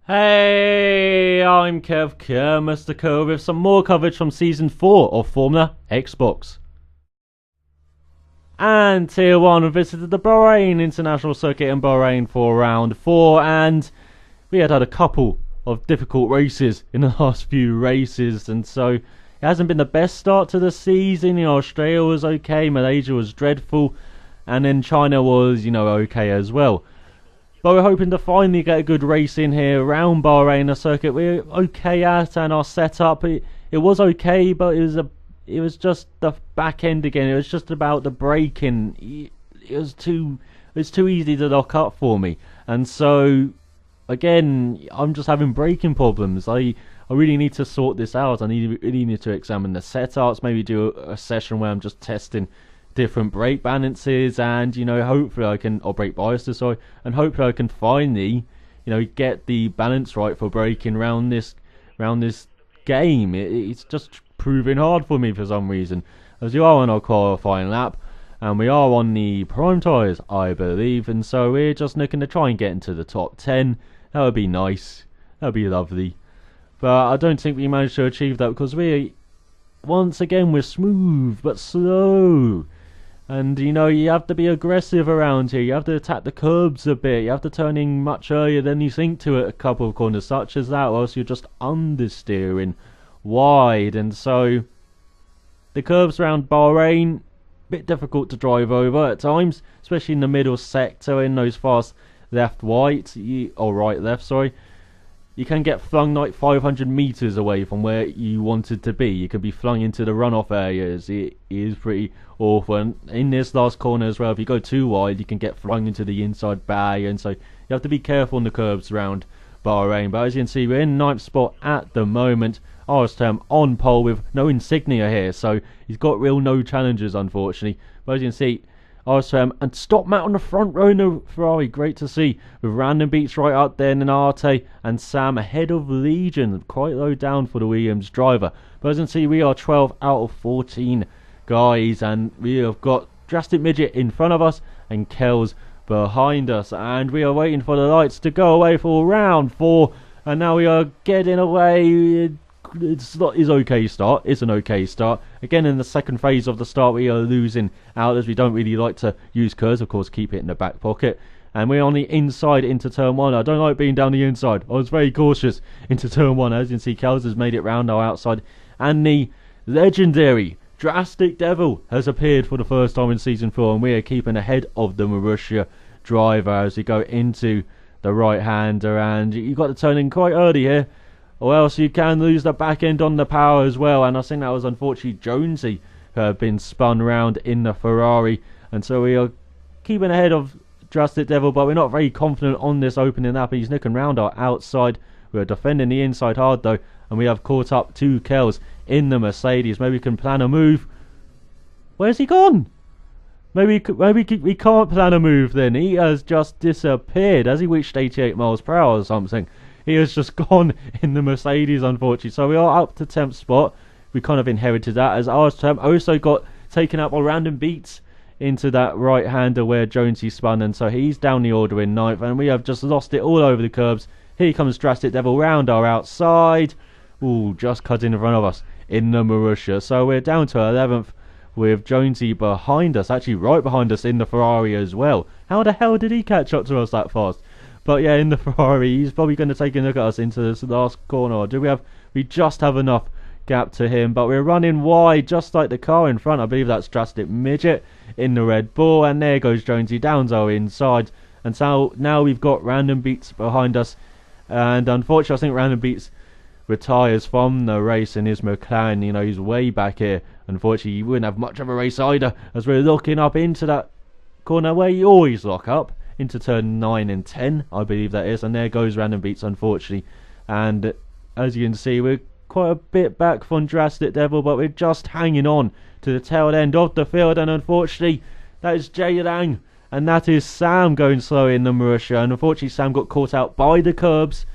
Hey, I'm Mr. Kerr with some more coverage from Season 4 of Formula Xbox. And Tier 1 visited the Bahrain International Circuit in Bahrain for Round 4, and we had a couple of difficult races in the last few races, and so it hasn't been the best start to the season. Australia was okay, Malaysia was dreadful, and then China was, okay as well. But we're hoping to finally get a good race in here around Bahrain, a circuit we're okay at, and our setup, it was okay, but it was just the back end again. It was just about the braking. It was too easy to lock up for me, and so again, I'm just having braking problems. I really need to sort this out. I really need to examine the setups, maybe do a session where I'm just testing different brake balances, and hopefully I can, or brake biases, sorry, and hopefully I can finally get the balance right for braking around this game. It's just proving hard for me for some reason, as you are on our qualifying lap and we are on the prime tyres, I believe, and so we're just looking to try and get into the top 10. That would be nice, that would be lovely, but I don't think we managed to achieve that because once again we're smooth but slow. And you have to be aggressive around here. You have to attack the curbs a bit. You have to turn in much earlier than you think to at a couple of corners such as that, or else you're just understeering wide. And so the curbs around Bahrain, bit difficult to drive over at times, especially in the middle sector in those fast left right left, sorry. You can get flung like 500 meters away from where you wanted to be. You can be flung into the runoff areas. It is pretty awful. And in this last corner as well, if you go too wide, you can get flung into the inside barrier. And so you have to be careful on the curbs around Bahrain. But as you can see, we're in 9th spot at the moment. Term on pole with no insignia here. So he's got no challenges, unfortunately. But as you can see, and stop Matt on the front row in the Ferrari, great to see, with Random Beats right up there, and Arte and Sam ahead of Legion, quite low down for the Williams driver. But as you can see, we are 12 out of 14 guys, and we have got Drastic Midget in front of us and Kells behind us, and we are waiting for the lights to go away for round 4, and now we are getting away. It's an okay start. Again, in the second phase of the start, we are losing out as we don't really like to use curves. Of course, keep it in the back pocket. And we're on the inside into turn 1. I don't like being down the inside. I was very cautious into turn 1. As you can see, Kells has made it round our outside. And the legendary Drastic Devil has appeared for the first time in Season 4. And we are keeping ahead of the Marussia driver as we go into the right-hander. And you've got to turn in quite early here, or else you can lose the back end on the power as well. And I think that was unfortunately Jonesy who had been spun round in the Ferrari, and so we are keeping ahead of Drastic Devil, but we're not very confident on this opening lap. He's looking round our outside. We're defending the inside hard though, and we have caught up to Kells in the Mercedes. Maybe we can plan a move. Where's he gone? Maybe we can't plan a move then. He has just disappeared. Has he reached 88 miles per hour or something? He has just gone in the Mercedes, unfortunately. So we are up to 10th spot. We kind of inherited that, as our term also got taken up by Random Beats into that right-hander where Jonesy spun, and so he's down the order in 9th, and we have just lost it all over the curbs. Here comes Drastic Devil round our outside. Ooh, just cut in front of us in the Marussia. So we're down to 11th with Jonesy behind us, actually right behind us in the Ferrari as well. How the hell did he catch up to us that fast? But yeah, in the Ferrari, he's probably going to take a look at us into this last corner. We just have enough gap to him, but we're running wide just like the car in front. I believe that's Drastic Midget in the Red Bull, and there goes Jonesy down our inside. And so now we've got Random Beats behind us, and unfortunately I think Random Beats retires from the race in his McLaren. He's way back here. Unfortunately, he wouldn't have much of a race either, as we're looking up into that corner where you always lock up, into turn 9 and 10, I believe that is, and there goes Random Beats, unfortunately. And as you can see, we're quite a bit back from Drastic Devil, but we're just hanging on to the tail end of the field, and unfortunately that is Jay Lang, and that is Sam going slow in the Marussia, and unfortunately Sam got caught out by the curbs,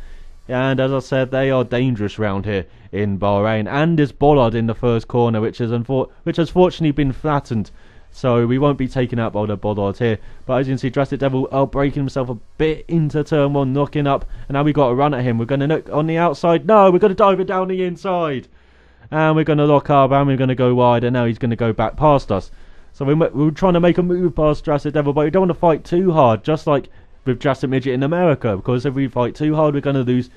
and as I said, they are dangerous round here in Bahrain. And this bollard in the first corner, which has fortunately been flattened so we won't be taken out by the bollard here. But as you can see, Drastic Devil breaking himself a bit into turn 1, knocking up, and now we got to run at him. We're going to look on the outside. No, we're going to dive it down the inside, and we're going to lock up, and we're going to go wide, and now he's going to go back past us. So we're trying to make a move past Drastic Devil, but we don't want to fight too hard, just like with Drastic Midget in America, because if we fight too hard, we're going to lose,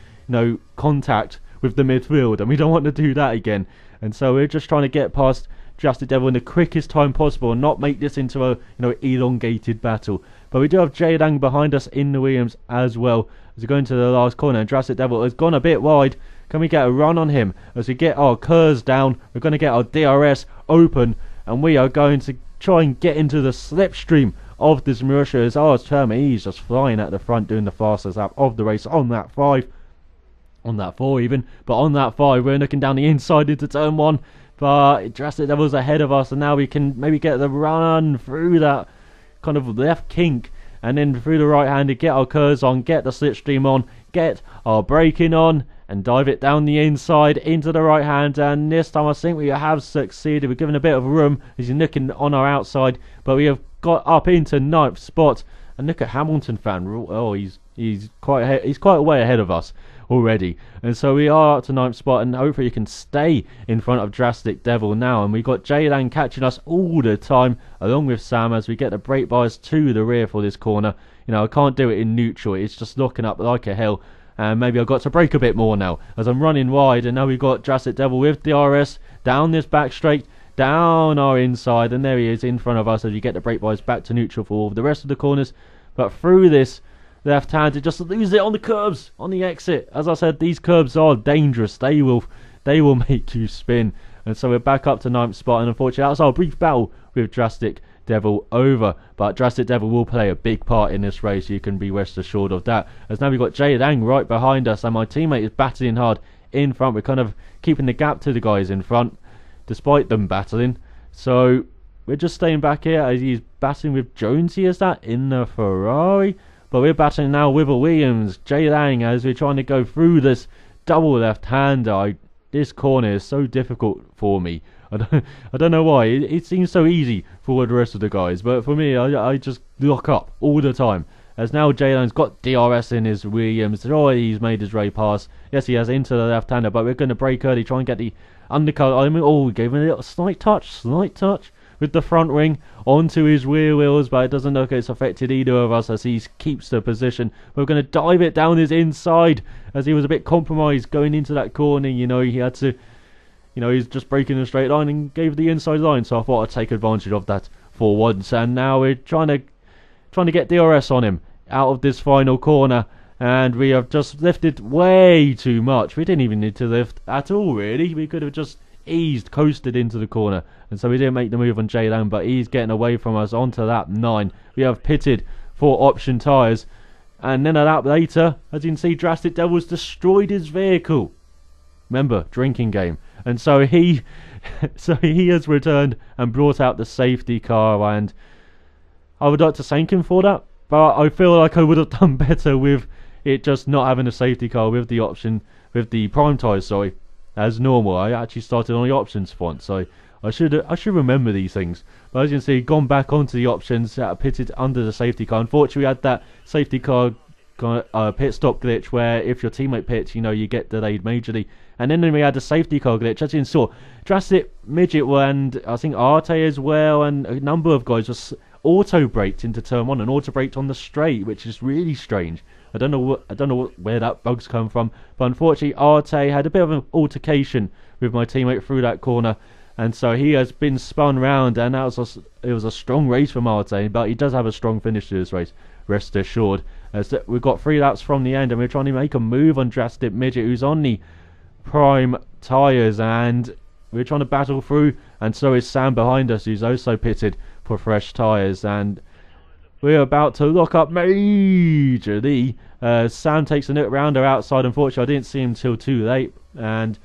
contact with the midfield, and we don't want to do that again. And so we're just trying to get past Drastic Devil in the quickest time possible and not make this into a elongated battle. But we do have Jadang behind us in the Williams as well as we go into the last corner, and Drastic Devil has gone a bit wide. Can we get a run on him as we get our Kers down? We're going to get our DRS open, and we are going to try and get into the slipstream of this Marussia as ours term. He's just flying at the front, doing the fastest lap of the race on that 5, on that 4 even, but on that 5 we're looking down the inside into turn 1, but Drastic Devil's ahead of us, and now we can maybe get the run through that kind of left kink and then through the right handed, get our Kers on, get the slipstream on, get our braking on, and dive it down the inside into the right hand. And this time I think we have succeeded. We're given a bit of room as he's looking on our outside, but we have got up into 9th spot. And look at Hamilton fan. Oh, he's quite a way ahead of us already. And so we are up to 9th spot, and hopefully you can stay in front of Drastic Devil now. And we've got Jaylan catching us all the time, along with Sam, as we get the brake bias to the rear for this corner. I can't do it in neutral. It's just locking up like a hell. And maybe I've got to brake a bit more now as I'm running wide. And now we've got Drastic Devil with DRS down this back straight, down our inside, and there he is in front of us as you get the brake bias back to neutral for all the rest of the corners. But through this left hand, to just lose it on the curbs, on the exit. As I said, these curbs are dangerous. They will make you spin. And so we're back up to 9th spot, and unfortunately that's our brief battle with Drastic Devil over. But Drastic Devil will play a big part in this race, you can be rest assured of that. As now we've got Jay Lang right behind us, and my teammate is battling hard in front. We're kind of keeping the gap to the guys in front despite them battling. So we're just staying back here as he's battling with Jonesy, is that, in the Ferrari? But we're battling now with a Williams, Jay Lang, as we're trying to go through this double left-hander. This corner is so difficult for me. I don't know why. It seems so easy for the rest of the guys, but for me, I just lock up all the time. As now Jaylen's got DRS in his Williams. Oh, he's made his ray pass. Yes, he has into the left-hander, but we're going to brake early, try and get the undercut. We gave him a little slight touch with the front wing onto his rear wheels, but it doesn't look like it's affected either of us as he keeps the position. We're going to dive it down his inside as he was a bit compromised going into that corner. He had to, he's just breaking the straight line and gave the inside line, so I thought I'd take advantage of that for once. And now we're trying to get DRS on him out of this final corner, and we have just lifted way too much. We didn't even need to lift at all, really. We could have just coasted into the corner, and so we didn't make the move on Jaylan, but he's getting away from us onto lap 9. We have pitted for option tyres, and then a lap later, as you can see, Drastic Devil's destroyed his vehicle. Remember, drinking game. And so he has returned and brought out the safety car, and I would like to thank him for that, but I feel like I would have done better with it just not having a safety car with the prime tyres, as normal. I actually started on the options font, so I should remember these things. But as you can see, gone back onto the options, pitted under the safety car. Unfortunately, we had that safety car pit stop glitch where if your teammate pits, you get delayed majorly. And then we had the safety car glitch, as you saw. Drastic Midget and I think Arte as well, and a number of guys just auto-braked into turn 1 and auto-braked on the straight, which is really strange. I don't know where that bug's come from, but unfortunately Arte had a bit of an altercation with my teammate through that corner, and so he has been spun round, and it was a strong race from Arte, but he does have a strong finish to this race, rest assured. As we've got 3 laps from the end, and we're trying to make a move on Drastic Midget, who's on the prime tyres, and we're trying to battle through, and so is Sam behind us, who's also pitted for fresh tyres, and we're about to lock up majorly. Sam takes a look round our outside. Unfortunately, I didn't see him till too late, and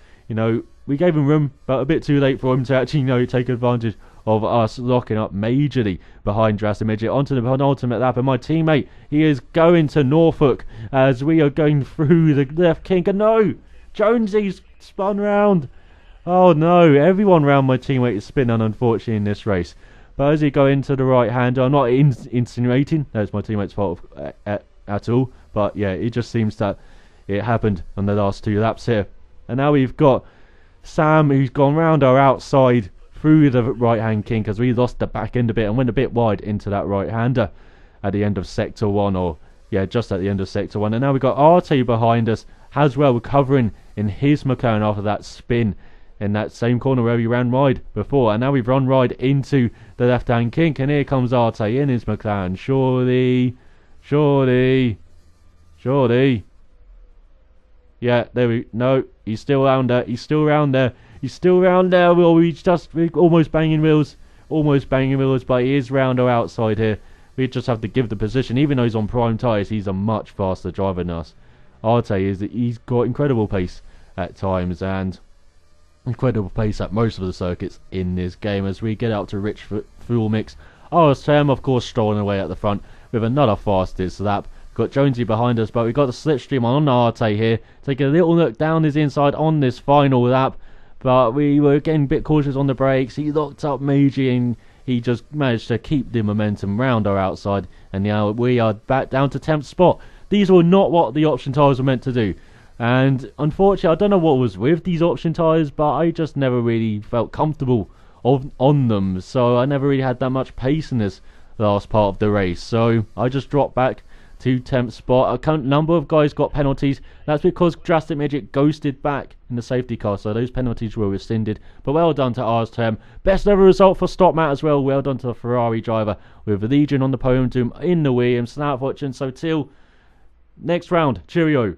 we gave him room, but a bit too late for him to actually take advantage of us locking up majorly behind Drastic Midget onto the penultimate lap. And my teammate, he is going to Norfolk as we are going through the left kink, and no, Jonesy's spun round. Oh no, everyone round my teammate is spinning, unfortunately, in this race. But as he go into the right-hander, I'm not insinuating that's my teammate's fault at all. But yeah, it just seems that it happened on the last 2 laps here. And now we've got Sam, who's gone round our outside through the right-hand kink, as we lost the back end a bit and went a bit wide into that right-hander at the end of sector 1, or yeah, just at the end of sector 1. And now we've got Arte behind us, Haswell recovering in his McLaren after that spin in that same corner where we ran wide before. And now we've run wide into the left-hand kink, and here comes Arte in his McLaren. Surely. Yeah, there we... No, he's still around there. He's still around there. Well, we're almost banging wheels. But he is round or outside here. We just have to give the position. Even though he's on prime tyres, he's a much faster driver than us. Arte is that he's got incredible pace at times, and incredible pace at most of the circuits in this game. As we get out to rich fuel mix, Sam, of course, strolling away at the front with another fastest lap. Got Jonesy behind us, but we've got the slipstream on Arte here. Taking a little look down his inside on this final lap, but we were getting a bit cautious on the brakes. He locked up Meiji, and he just managed to keep the momentum round our outside, and now we are back down to 10th spot. These were not what the option tyres were meant to do, and unfortunately I don't know what was with these option tyres, but I just never really felt comfortable on them, so I never really had that much pace in this last part of the race. So I just dropped back to 10th spot. A number of guys got penalties. That's because Drastic Midget ghosted back in the safety car, so those penalties were rescinded. But well done to Arstem. Best ever result for Stop Matt as well. Well done to the Ferrari driver, with Legion on the podium in the Williams. Now watching, so till next round. Cheerio.